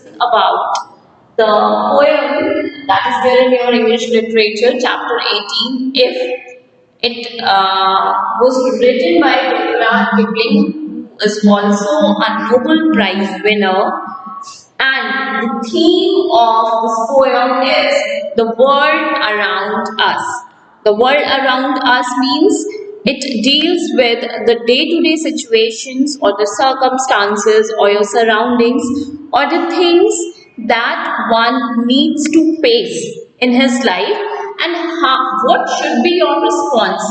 discussing about the poem that is there in your English literature, chapter 18. If it was written by Rudyard Kipling, who is also a Nobel Prize winner, and the theme of this poem is the world around us. The world around us means it deals with the day-to-day situations or the circumstances or your surroundings or the things that one needs to face in his life, and what should be your response,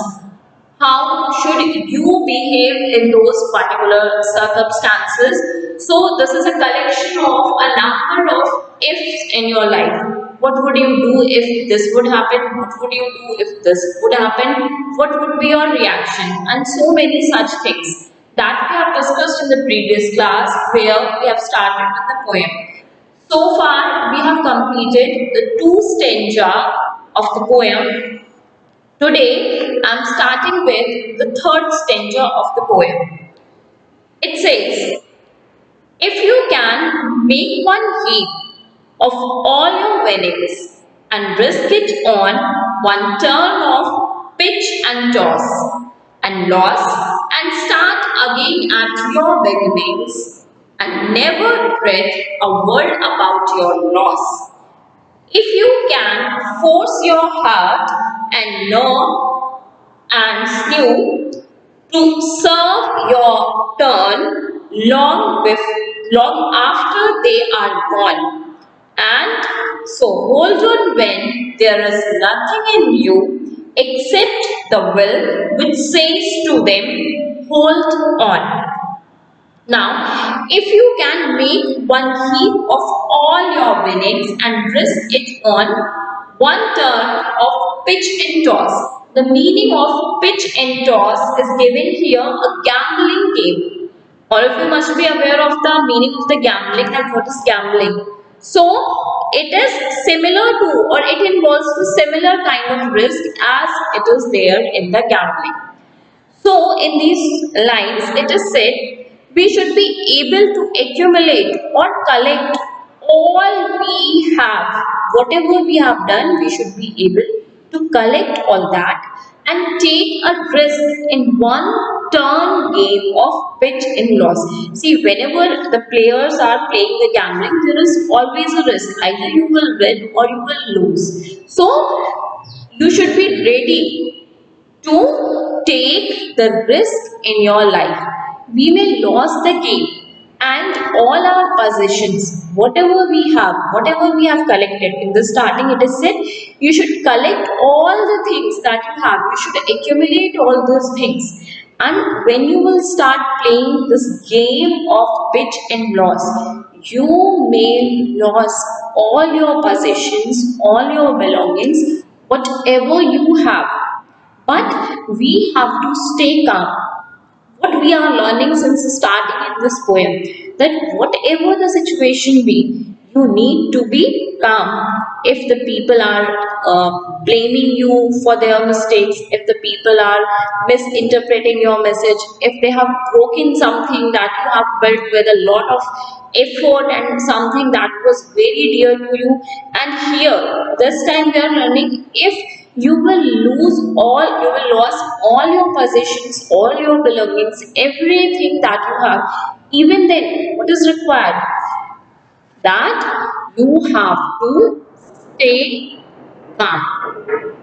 how should you behave in those particular circumstances. So this is a collection of a number of ifs in your life. What would you do if this would happen? What would you do if this would happen? What would be your reaction? And so many such things that we have discussed in the previous class, where we have started with the poem. So far we have completed the two stanza of the poem. Today, I am starting with the third stanza of the poem. It says, if you can make one heap of all your winnings and risk it on one turn of pitch and toss and loss, and start again at your beginnings and never dread a word about your loss. If you can force your heart and nerve and sinew to serve your turn long after they are gone, and so hold on when there is nothing in you except the will which says to them, hold on. Now, if you can make one heap of all your winnings and risk it on one turn of pitch and toss. The meaning of pitch and toss is given here a gambling game. All of you must be aware of the meaning of the gambling, and what is gambling. So, it is similar to, or it involves the similar kind of risk as it is there in the gambling. So, in these lines, it is said we should be able to accumulate or collect all we have. Whatever we have done, we should be able to collect all that and take a risk in one turn game of pitch and loss. See, whenever the players are playing the gambling, there is always a risk. Either you will win or you will lose. So, you should be ready to take the risk in your life. We may lose the game and all our possessions, whatever we have, whatever we have collected. In the starting, it is said you should collect all the things that you have. You should accumulate all those things. And when you will start playing this game of pitch and loss, you may lose all your possessions, all your belongings, whatever you have. But we have to stay calm. What we are learning since starting in this poem, that whatever the situation be, you need to be calm. If the people are blaming you for their mistakes, if the people are misinterpreting your message, if they have broken something that you have built with a lot of effort and something that was very dear to you, and here this time we are learning, if you will lose all, you will lose all your possessions, all your belongings, everything that you have. Even then, what is required? That you have to stay calm.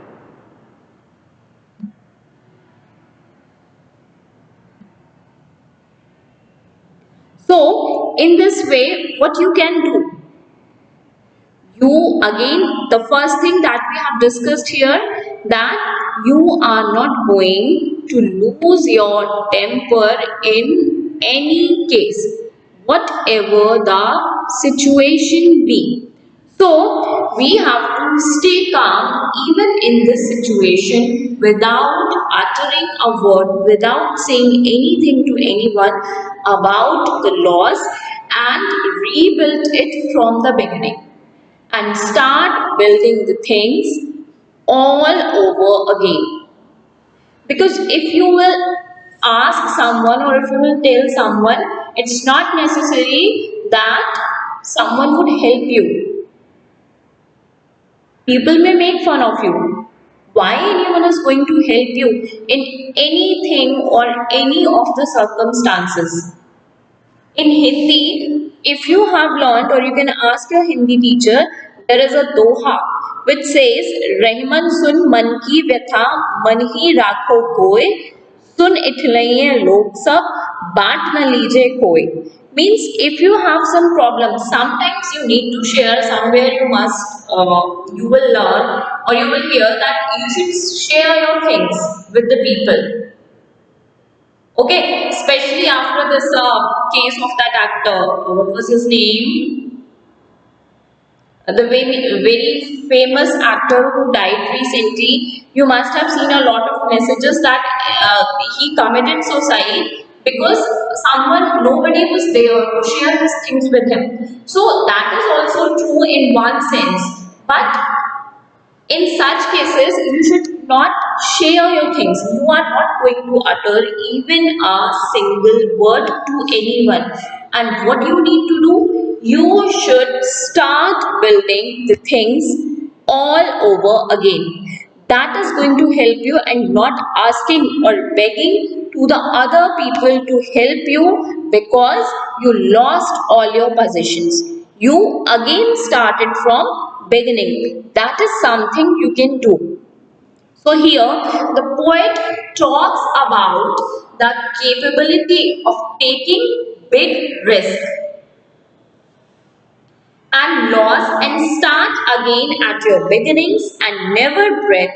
So, in this way, what you can do? You again, the first thing that we have discussed here, that you are not going to lose your temper in any case, whatever the situation be. So we have to stay calm even in this situation without uttering a word, without saying anything to anyone about the loss, and rebuild it from the beginning and start building the things all over again. Because if you will ask someone or if you will tell someone, it's not necessary that someone would help you. People may make fun of you. Why anyone is going to help you in anything or any of the circumstances? In Hindi, if you have learned or you can ask your Hindi teacher, there is a doha which says, Rahman sun man ki vyatha, man hi rakho koi, sun ithlaiye log sab, baat na lije koi. Means if you have some problem, sometimes you need to share somewhere you will learn or you will hear that you should share your things with the people. Okay, especially after this case of that actor, what was his name? The very famous actor who died recently. You must have seen a lot of messages that he committed suicide because nobody was there to share his things with him. So that is also true in one sense. But in such cases, you should not share your things. You are not going to utter even a single word to anyone. And what you need to do, you should start building the things all over again. That is going to help you and not asking or begging to the other people to help you because you lost all your possessions. You again started from beginning. That is something you can do. So here the poet talks about the capability of taking big risks and loss and start again at your beginnings and never breathe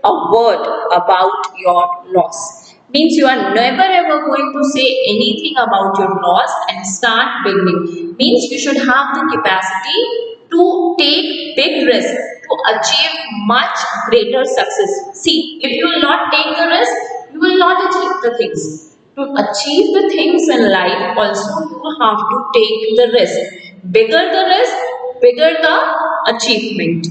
a word about your loss. Means you are never ever going to say anything about your loss and start beginning. Means you should have the capacity to take big risks to achieve much greater success. See, if you will not take the risk, you will not achieve the things. To achieve the things in life, also you have to take the risk. Bigger the risk, bigger the achievement.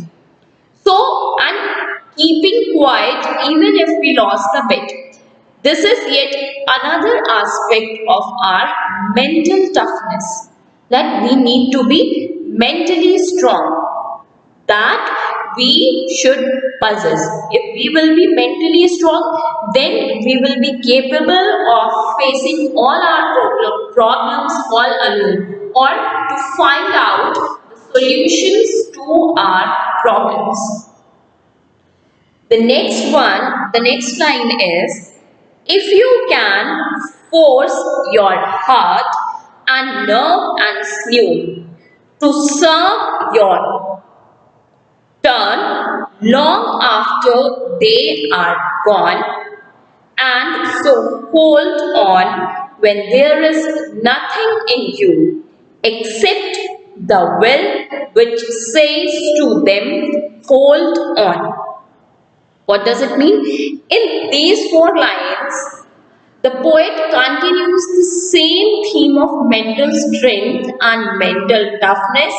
So, and keeping quiet even if we lost a bit. This is yet another aspect of our mental toughness, that we need to be mentally strong, that we should possess. If we will be mentally strong, then we will be capable of facing all our problems all alone or to find out the solutions to our problems. The next line is, if you can force your heart and nerve and sinew to serve your turn long after they are gone, and so hold on when there is nothing in you except the will which says to them, hold on. What does it mean? In these four lines, the poet continues the same theme of mental strength and mental toughness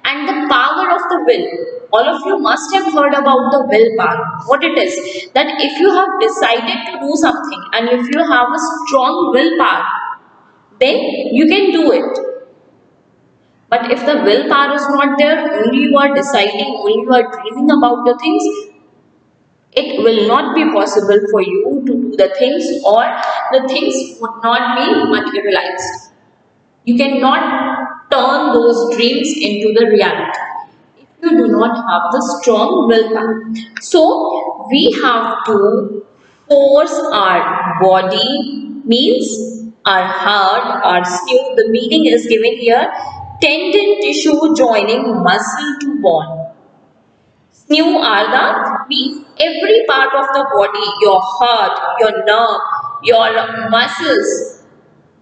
and the power of the will. All of you must have heard about the willpower. What it is? That if you have decided to do something and if you have a strong willpower, then you can do it. But if the willpower is not there, only you are deciding, only you are dreaming about the things, it will not be possible for you to do the things or the things would not be materialized. You cannot turn those dreams into the reality if you do not have the strong willpower. So we have to force our body, means our heart, our sinew. The meaning is given here, tendon tissue joining muscle to bone. Sinew are the means every part of the body, your heart, your nerve, your muscles,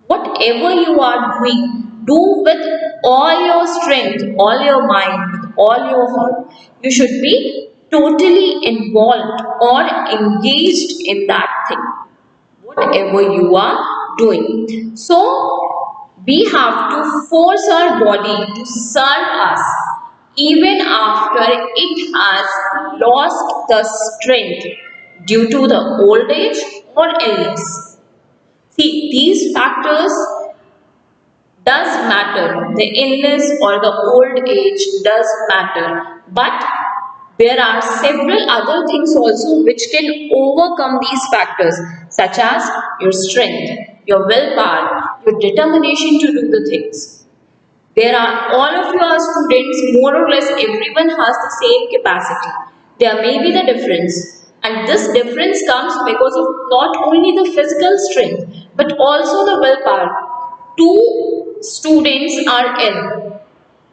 whatever you are doing, do with all your strength, all your mind, with all your heart. You should be totally involved or engaged in that thing, whatever you are doing. So, we have to force our body to serve us even after it has lost the strength due to the old age or illness. See, these factors does matter. The illness or the old age does matter. But there are several other things also which can overcome these factors, such as your strength, your willpower, your determination to do the things. There are all of you are students, more or less everyone has the same capacity. There may be the difference, and this difference comes because of not only the physical strength but also the willpower. Two students are ill.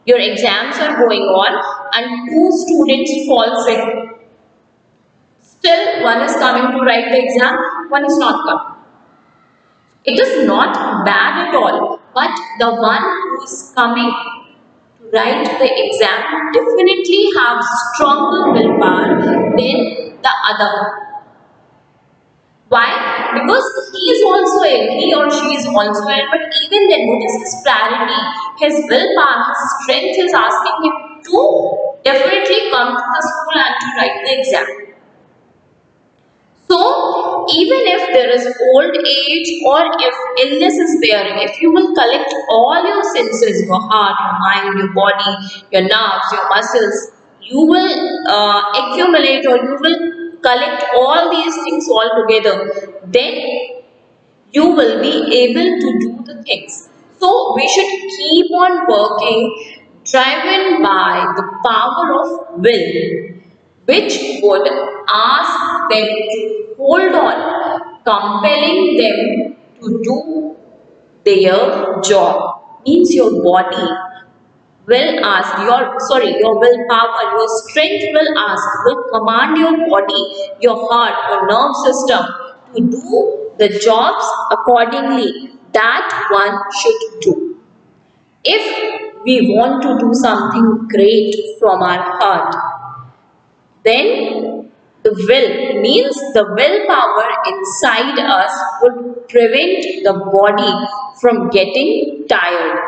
Your exams are going on, and two students fall sick. Still, one is coming to write the exam, one is not coming. It is not bad at all, but the one who is coming to write the exam definitely have stronger willpower than the other one. Why? Because he is also ill, he or she is also ill, but even then, what is his priority? His willpower, his strength is asking him to definitely come to the school and to write the exam. So, even if there is old age or if illness is there, if you will collect all your senses, your heart, your mind, your body, your nerves, your muscles, you will accumulate or you will collect all these things all together, then you will be able to do the things. So, we should keep on working driven by the power of will, which would ask them to hold on, compelling them to do their job. Means your body will ask, your willpower, your strength will command your body, your heart, your nerve system to do the jobs accordingly that one should do. If we want to do something great from our heart, then the will means the willpower inside us would prevent the body from getting tired.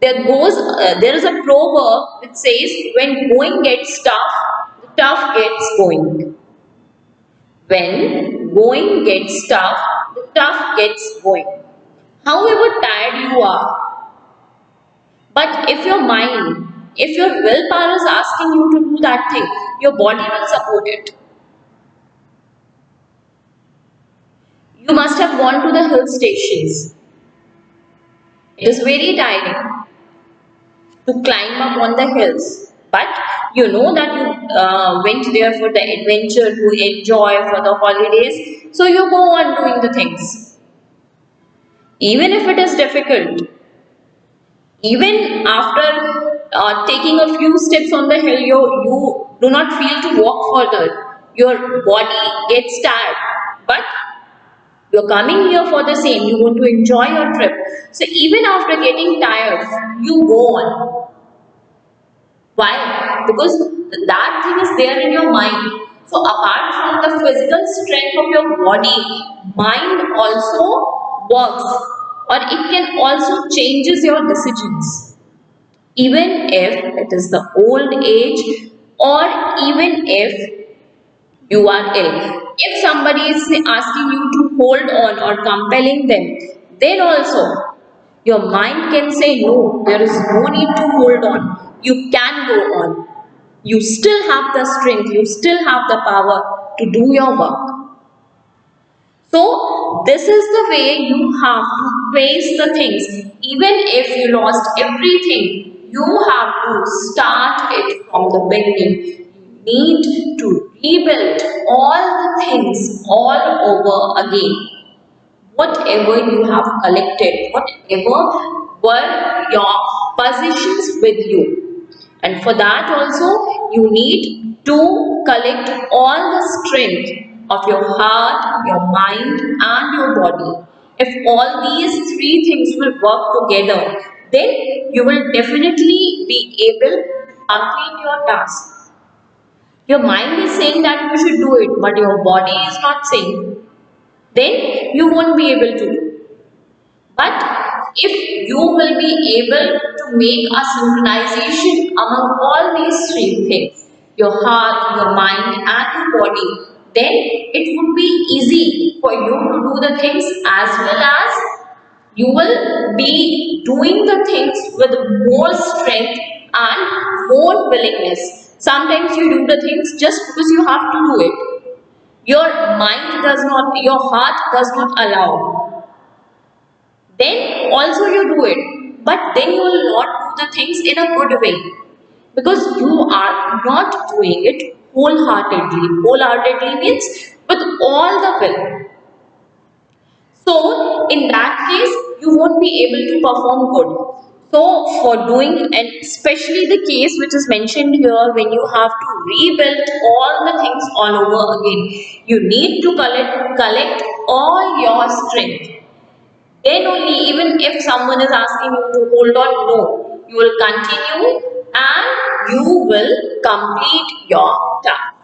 There is a proverb which says, when going gets tough, the tough gets going. When going gets tough, the tough gets going. However tired you are, but if your mind, if your willpower is asking you to do that thing, your body will support it. You must have gone to the hill stations. It is very tiring to climb up on the hills. But you know that you went there for the adventure, to enjoy for the holidays. So you go on doing the things. Even if it is difficult, even after taking a few steps on the hill, you do not feel to walk further. Your body gets tired. But you're coming here for the same. You want to enjoy your trip. So even after getting tired, you go on. Why? Because that thing is there in your mind. So apart from the physical strength of your body, mind also works, or it can also changes your decisions. Even if it is the old age, or even if you are ill. If somebody is asking you to hold on or compelling them, then also your mind can say no, there is no need to hold on. You can go on. You still have the strength, you still have the power to do your work. So, this is the way you have to face the things. Even if you lost everything, you have to start it from the beginning. You need to rebuild all the things all over again. Whatever you have collected, whatever were your possessions with you. And for that also, you need to collect all the strength of your heart, your mind and your body. If all these three things will work together, then you will definitely be able to complete your task. Your mind is saying that you should do it, but your body is not saying. Then you won't be able to do. But if you will be able to make a synchronization among all these three things, your heart, your mind and your body, then it would be easy for you to do the things as well as You will be doing the things with more strength and more willingness. Sometimes you do the things just because you have to do it. Your mind does not, your heart does not allow. Then also you do it. But then you will not do the things in a good way. Because you are not doing it wholeheartedly. Wholeheartedly means with all the will. So, in that case, you won't be able to perform good. So, for doing, and especially the case which is mentioned here, when you have to rebuild all the things all over again, you need to collect all your strength. Then only, even if someone is asking you to hold on, no, you will continue and you will complete your task.